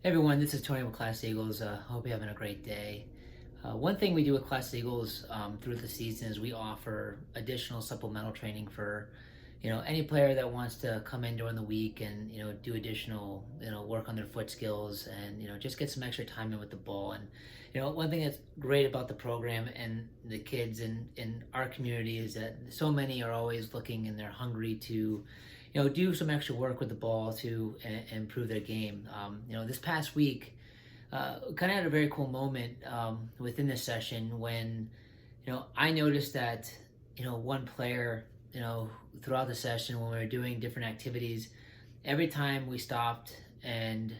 Hey everyone, this is Tony with Class Eagles. Hope you're having a great day. One thing we do with Class Eagles through the season is we offer additional supplemental training for, any player that wants to come in during the week and do additional, work on their foot skills and just get some extra time in with the ball. And one thing that's great about the program and the kids in our community is that so many are always looking and they're hungry to do some extra work with the ball to improve their game. This past week, kind of had a very cool moment within this session when, I noticed that, one player, throughout the session when we were doing different activities, every time we stopped and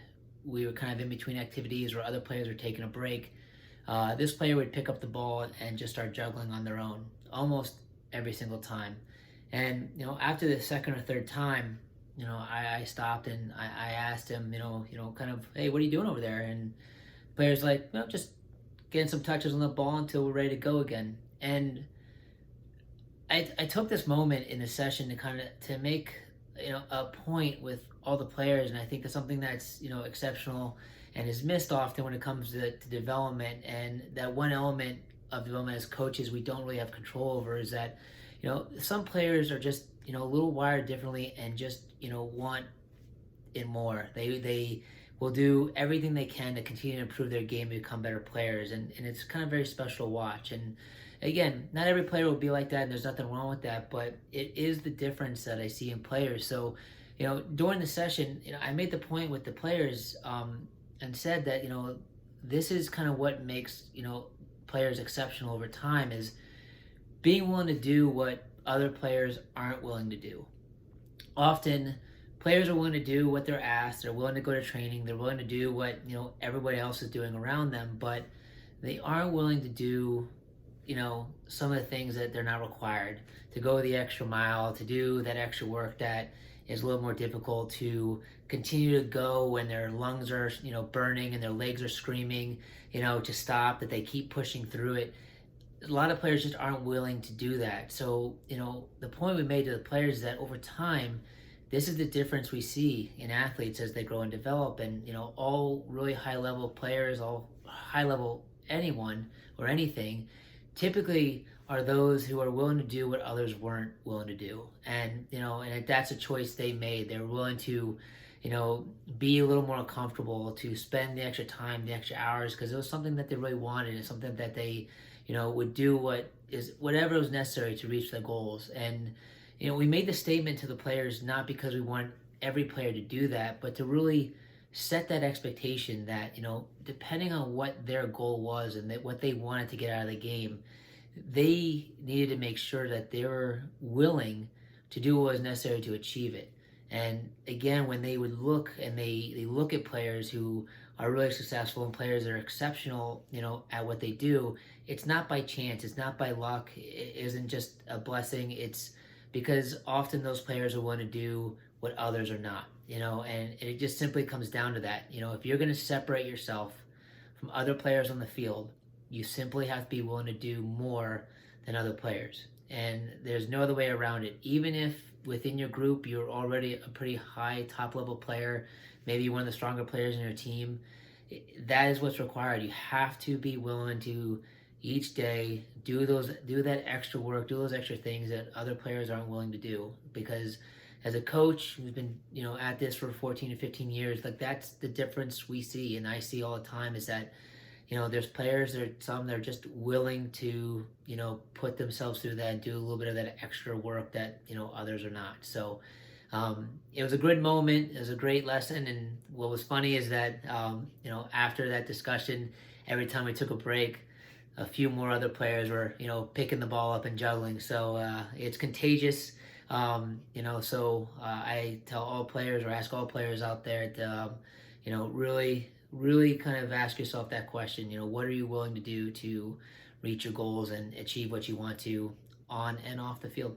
we were kind of in between activities or other players were taking a break, this player would pick up the ball and just start juggling on their own almost every single time. And after the second or third time, I stopped and I asked him, kind of, hey, what are you doing over there? And the player's like, just getting some touches on the ball until we're ready to go again. And I took this moment in the session to kind of to make a point with all the players, and I think that's something that's exceptional and is missed often when it comes to development. And that one element of development as coaches we don't really have control over is that some players are just a little wired differently and just want it more. They will do everything they can to continue to improve their game, to become better players, and it's kind of very special to watch. And again, not every player will be like that, and there's nothing wrong with that, but it is the difference that I see in players. So during the session, I made the point with the players and said that this is kind of what makes players exceptional over time is being willing to do what other players aren't willing to do. Often, players are willing to do what they're asked. They're willing to go to training. They're willing to do what everybody else is doing around them, but they aren't willing to do some of the things that they're not required to go the extra mile, to do that extra work that is a little more difficult, to continue to go when their lungs are burning and their legs are screaming to stop, that they keep pushing through it. A lot of players just aren't willing to do that. So the point we made to the players is that over time, this is the difference we see in athletes as they grow and develop. And all really high level players, all high level anyone or anything, typically are those who are willing to do what others weren't willing to do. And and that's a choice they made. They're willing to be a little more comfortable, to spend the extra time, the extra hours, because it was something that they really wanted. It's something that they would do whatever was necessary to reach their goals. And we made the statement to the players not because we want every player to do that, but to really set that expectation that depending on what their goal was and what they wanted to get out of the game, they needed to make sure that they were willing to do what was necessary to achieve it. And again, when they would look and they look at players who are really successful and players that are exceptional, at what they do, it's not by chance, it's not by luck, it isn't just a blessing, it's because often those players are willing to do what others are not, and it just simply comes down to that. If you're going to separate yourself from other players on the field, you simply have to be willing to do more than other players. And there's no other way around it. Even if within your group you're already a pretty high top level player, maybe one of the stronger players in your team, that is what's required. You have to be willing to each day do that extra work, do those extra things that other players aren't willing to do. Because as a coach who's been at this for 14 to 15 years, like that's the difference we see and I see all the time is that there's players, some that are just willing to, put themselves through that and do a little bit of that extra work that, others are not. So it was a good moment. It was a great lesson. And what was funny is that, after that discussion, every time we took a break, a few more other players were, picking the ball up and juggling. So it's contagious. So I tell all players or ask all players out there to, really kind of ask yourself that question, what are you willing to do to reach your goals and achieve what you want to on and off the field?